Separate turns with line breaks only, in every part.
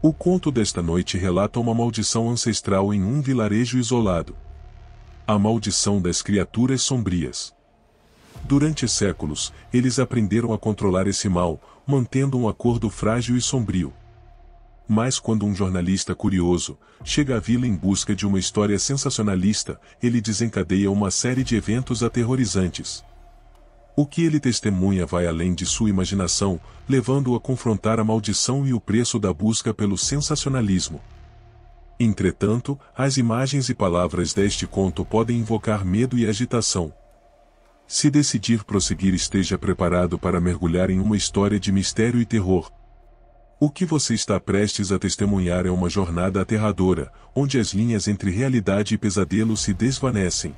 O conto desta noite relata uma maldição ancestral em um vilarejo isolado. A maldição das criaturas sombrias. Durante séculos, eles aprenderam a controlar esse mal, mantendo um acordo frágil e sombrio. Mas quando um jornalista curioso chega à vila em busca de uma história sensacionalista, ele desencadeia uma série de eventos aterrorizantes. O que ele testemunha vai além de sua imaginação, levando-o a confrontar a maldição e o preço da busca pelo sensacionalismo. Entretanto, as imagens e palavras deste conto podem invocar medo e agitação. Se decidir prosseguir, esteja preparado para mergulhar em uma história de mistério e terror. O que você está prestes a testemunhar é uma jornada aterradora, onde as linhas entre realidade e pesadelo se desvanecem.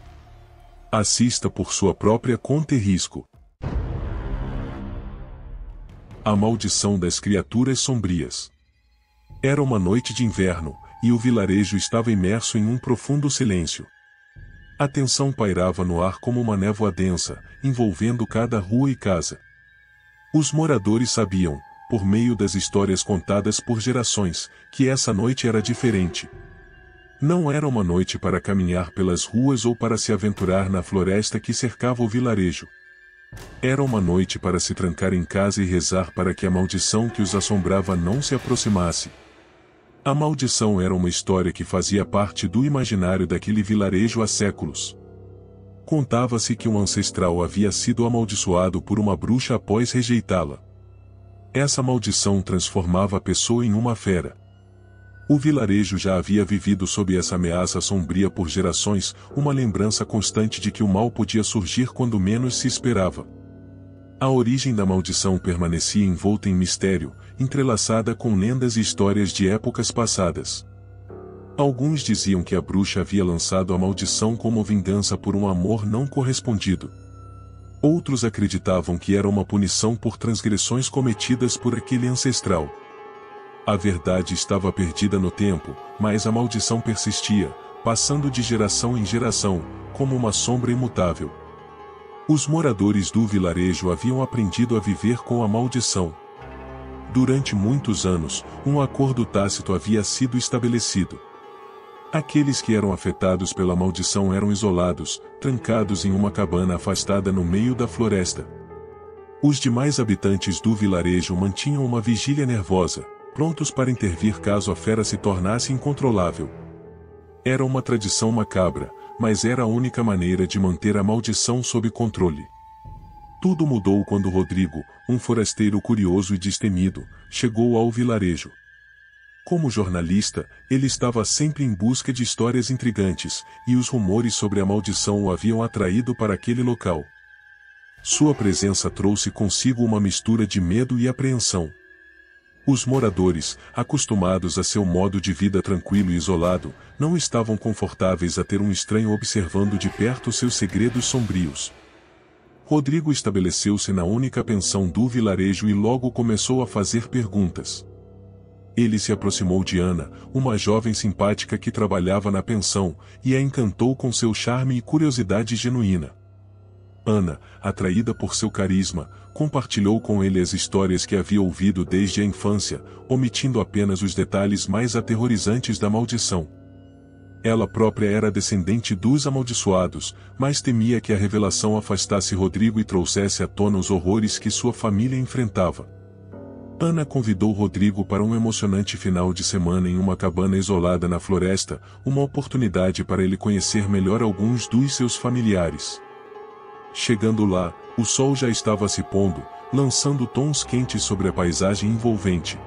Assista por sua própria conta e risco. A maldição das criaturas sombrias. Era uma noite de inverno, e o vilarejo estava imerso em um profundo silêncio. A tensão pairava no ar como uma névoa densa, envolvendo cada rua e casa. Os moradores sabiam, por meio das histórias contadas por gerações, que essa noite era diferente. Não era uma noite para caminhar pelas ruas ou para se aventurar na floresta que cercava o vilarejo. Era uma noite para se trancar em casa e rezar para que a maldição que os assombrava não se aproximasse. A maldição era uma história que fazia parte do imaginário daquele vilarejo há séculos. Contava-se que um ancestral havia sido amaldiçoado por uma bruxa após rejeitá-la. Essa maldição transformava a pessoa em uma fera. O vilarejo já havia vivido sob essa ameaça sombria por gerações, uma lembrança constante de que o mal podia surgir quando menos se esperava. A origem da maldição permanecia envolta em mistério, entrelaçada com lendas e histórias de épocas passadas. Alguns diziam que a bruxa havia lançado a maldição como vingança por um amor não correspondido. Outros acreditavam que era uma punição por transgressões cometidas por aquele ancestral. A verdade estava perdida no tempo, mas a maldição persistia, passando de geração em geração, como uma sombra imutável. Os moradores do vilarejo haviam aprendido a viver com a maldição. Durante muitos anos, um acordo tácito havia sido estabelecido. Aqueles que eram afetados pela maldição eram isolados, trancados em uma cabana afastada no meio da floresta. Os demais habitantes do vilarejo mantinham uma vigília nervosa, prontos para intervir caso a fera se tornasse incontrolável. Era uma tradição macabra, mas era a única maneira de manter a maldição sob controle. Tudo mudou quando Rodrigo, um forasteiro curioso e destemido, chegou ao vilarejo. Como jornalista, ele estava sempre em busca de histórias intrigantes, e os rumores sobre a maldição o haviam atraído para aquele local. Sua presença trouxe consigo uma mistura de medo e apreensão. Os moradores, acostumados a seu modo de vida tranquilo e isolado, não estavam confortáveis a ter um estranho observando de perto seus segredos sombrios. Rodrigo estabeleceu-se na única pensão do vilarejo e logo começou a fazer perguntas. Ele se aproximou de Ana, uma jovem simpática que trabalhava na pensão, e a encantou com seu charme e curiosidade genuína. Ana, atraída por seu carisma, compartilhou com ele as histórias que havia ouvido desde a infância, omitindo apenas os detalhes mais aterrorizantes da maldição. Ela própria era descendente dos amaldiçoados, mas temia que a revelação afastasse Rodrigo e trouxesse à tona os horrores que sua família enfrentava. Ana convidou Rodrigo para um emocionante final de semana em uma cabana isolada na floresta, uma oportunidade para ele conhecer melhor alguns dos seus familiares. Chegando lá, o sol já estava se pondo, lançando tons quentes sobre a paisagem envolvente.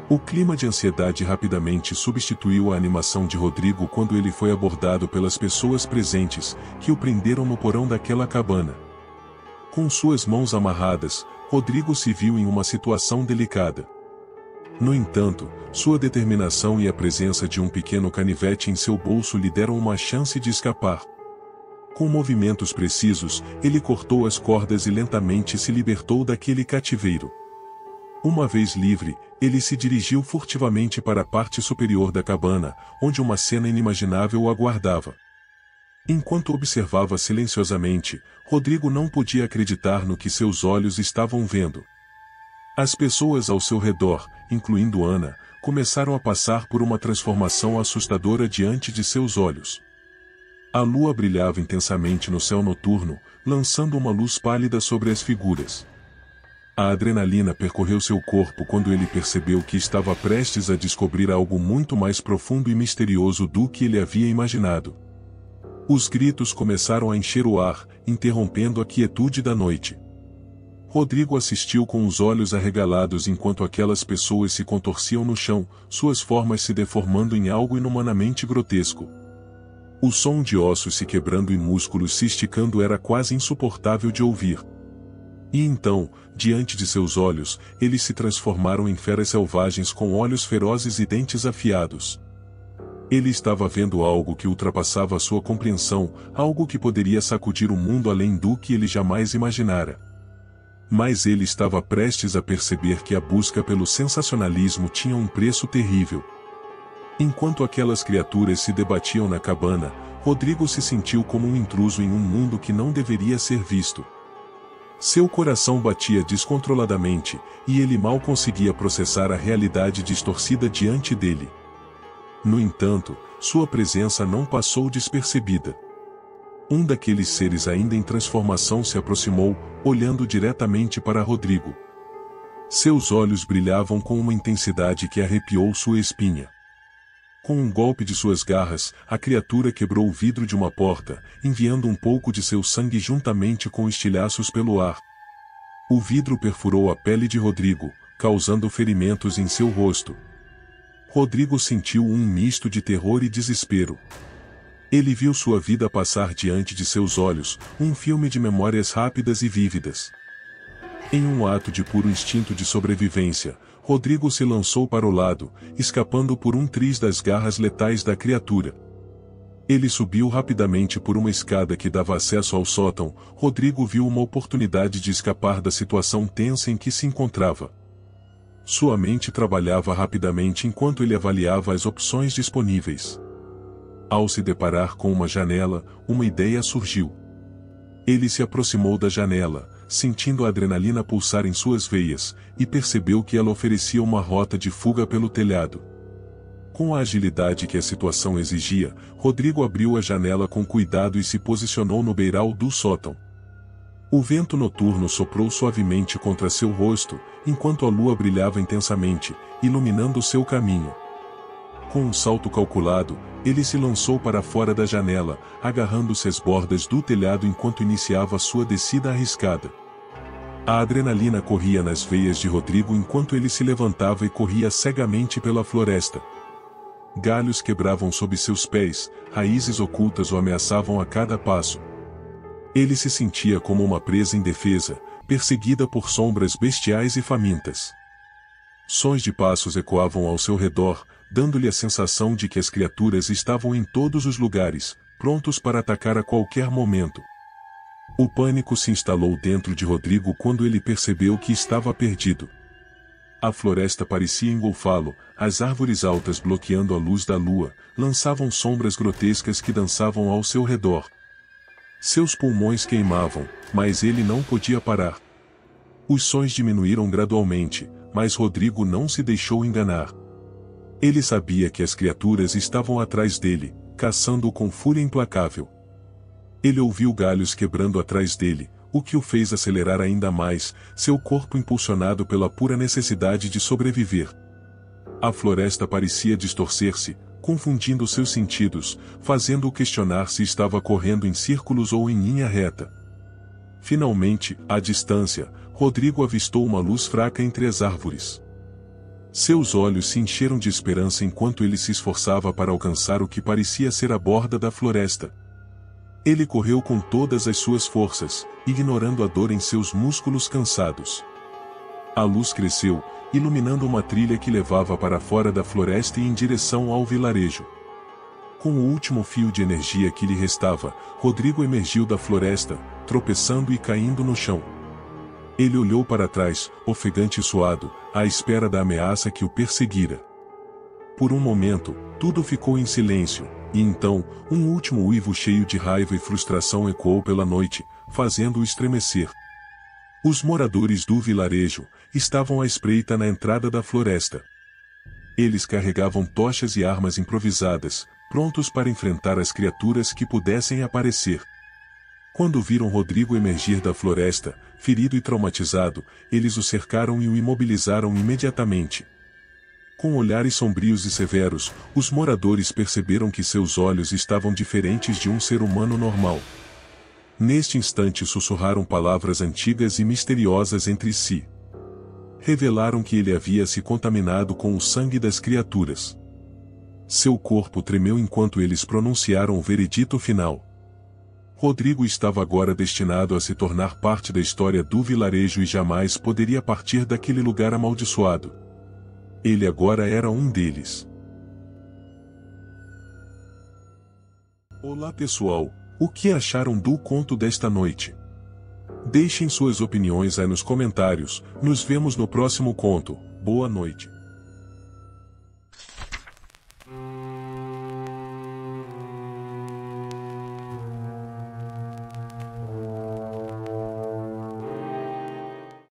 O clima de ansiedade rapidamente substituiu a animação de Rodrigo quando ele foi abordado pelas pessoas presentes, que o prenderam no porão daquela cabana. Com suas mãos amarradas, Rodrigo se viu em uma situação delicada. No entanto, sua determinação e a presença de um pequeno canivete em seu bolso lhe deram uma chance de escapar. Com movimentos precisos, ele cortou as cordas e lentamente se libertou daquele cativeiro. Uma vez livre, ele se dirigiu furtivamente para a parte superior da cabana, onde uma cena inimaginável o aguardava. Enquanto observava silenciosamente, Rodrigo não podia acreditar no que seus olhos estavam vendo. As pessoas ao seu redor, incluindo Ana, começaram a passar por uma transformação assustadora diante de seus olhos. A lua brilhava intensamente no céu noturno, lançando uma luz pálida sobre as figuras. A adrenalina percorreu seu corpo quando ele percebeu que estava prestes a descobrir algo muito mais profundo e misterioso do que ele havia imaginado. Os gritos começaram a encher o ar, interrompendo a quietude da noite. Rodrigo assistiu com os olhos arregalados enquanto aquelas pessoas se contorciam no chão, suas formas se deformando em algo inumanamente grotesco. O som de ossos se quebrando e músculos se esticando era quase insuportável de ouvir. E então, diante de seus olhos, eles se transformaram em feras selvagens com olhos ferozes e dentes afiados. Ele estava vendo algo que ultrapassava a sua compreensão, algo que poderia sacudir o mundo além do que ele jamais imaginara. Mas ele estava prestes a perceber que a busca pelo sensacionalismo tinha um preço terrível. Enquanto aquelas criaturas se debatiam na cabana, Rodrigo se sentiu como um intruso em um mundo que não deveria ser visto. Seu coração batia descontroladamente, e ele mal conseguia processar a realidade distorcida diante dele. No entanto, sua presença não passou despercebida. Um daqueles seres ainda em transformação se aproximou, olhando diretamente para Rodrigo. Seus olhos brilhavam com uma intensidade que arrepiou sua espinha. Com um golpe de suas garras, a criatura quebrou o vidro de uma porta, enviando um pouco de seu sangue juntamente com estilhaços pelo ar. O vidro perfurou a pele de Rodrigo, causando ferimentos em seu rosto. Rodrigo sentiu um misto de terror e desespero. Ele viu sua vida passar diante de seus olhos, um filme de memórias rápidas e vívidas. Em um ato de puro instinto de sobrevivência, Rodrigo se lançou para o lado, escapando por um triz das garras letais da criatura. Ele subiu rapidamente por uma escada que dava acesso ao sótão. Rodrigo viu uma oportunidade de escapar da situação tensa em que se encontrava. Sua mente trabalhava rapidamente enquanto ele avaliava as opções disponíveis. Ao se deparar com uma janela, uma ideia surgiu. Ele se aproximou da janela, sentindo a adrenalina pulsar em suas veias, e percebeu que ela oferecia uma rota de fuga pelo telhado. Com a agilidade que a situação exigia, Rodrigo abriu a janela com cuidado e se posicionou no beiral do sótão. O vento noturno soprou suavemente contra seu rosto, enquanto a lua brilhava intensamente, iluminando seu caminho. Com um salto calculado, ele se lançou para fora da janela, agarrando-se às bordas do telhado enquanto iniciava sua descida arriscada. A adrenalina corria nas veias de Rodrigo enquanto ele se levantava e corria cegamente pela floresta. Galhos quebravam sob seus pés, raízes ocultas o ameaçavam a cada passo. Ele se sentia como uma presa indefesa, perseguida por sombras bestiais e famintas. Sons de passos ecoavam ao seu redor, dando-lhe a sensação de que as criaturas estavam em todos os lugares, prontos para atacar a qualquer momento. O pânico se instalou dentro de Rodrigo quando ele percebeu que estava perdido. A floresta parecia engolfá-lo, as árvores altas bloqueando a luz da lua, lançavam sombras grotescas que dançavam ao seu redor. Seus pulmões queimavam, mas ele não podia parar. Os sons diminuíram gradualmente, mas Rodrigo não se deixou enganar. Ele sabia que as criaturas estavam atrás dele, caçando-o com fúria implacável. Ele ouviu galhos quebrando atrás dele, o que o fez acelerar ainda mais, seu corpo impulsionado pela pura necessidade de sobreviver. A floresta parecia distorcer-se, confundindo seus sentidos, fazendo-o questionar se estava correndo em círculos ou em linha reta. Finalmente, à distância, Rodrigo avistou uma luz fraca entre as árvores. Seus olhos se encheram de esperança enquanto ele se esforçava para alcançar o que parecia ser a borda da floresta. Ele correu com todas as suas forças, ignorando a dor em seus músculos cansados. A luz cresceu, iluminando uma trilha que levava para fora da floresta e em direção ao vilarejo. Com o último fio de energia que lhe restava, Rodrigo emergiu da floresta, tropeçando e caindo no chão. Ele olhou para trás, ofegante e suado, à espera da ameaça que o perseguira. Por um momento, tudo ficou em silêncio, e então, um último uivo cheio de raiva e frustração ecoou pela noite, fazendo-o estremecer. Os moradores do vilarejo estavam à espreita na entrada da floresta. Eles carregavam tochas e armas improvisadas, prontos para enfrentar as criaturas que pudessem aparecer. Quando viram Rodrigo emergir da floresta, ferido e traumatizado, eles o cercaram e o imobilizaram imediatamente. Com olhares sombrios e severos, os moradores perceberam que seus olhos estavam diferentes de um ser humano normal. Neste instante sussurraram palavras antigas e misteriosas entre si. Revelaram que ele havia se contaminado com o sangue das criaturas. Seu corpo tremeu enquanto eles pronunciaram o veredito final. Rodrigo estava agora destinado a se tornar parte da história do vilarejo e jamais poderia partir daquele lugar amaldiçoado. Ele agora era um deles. Olá pessoal, o que acharam do conto desta noite? Deixem suas opiniões aí nos comentários, nos vemos no próximo conto. Boa noite.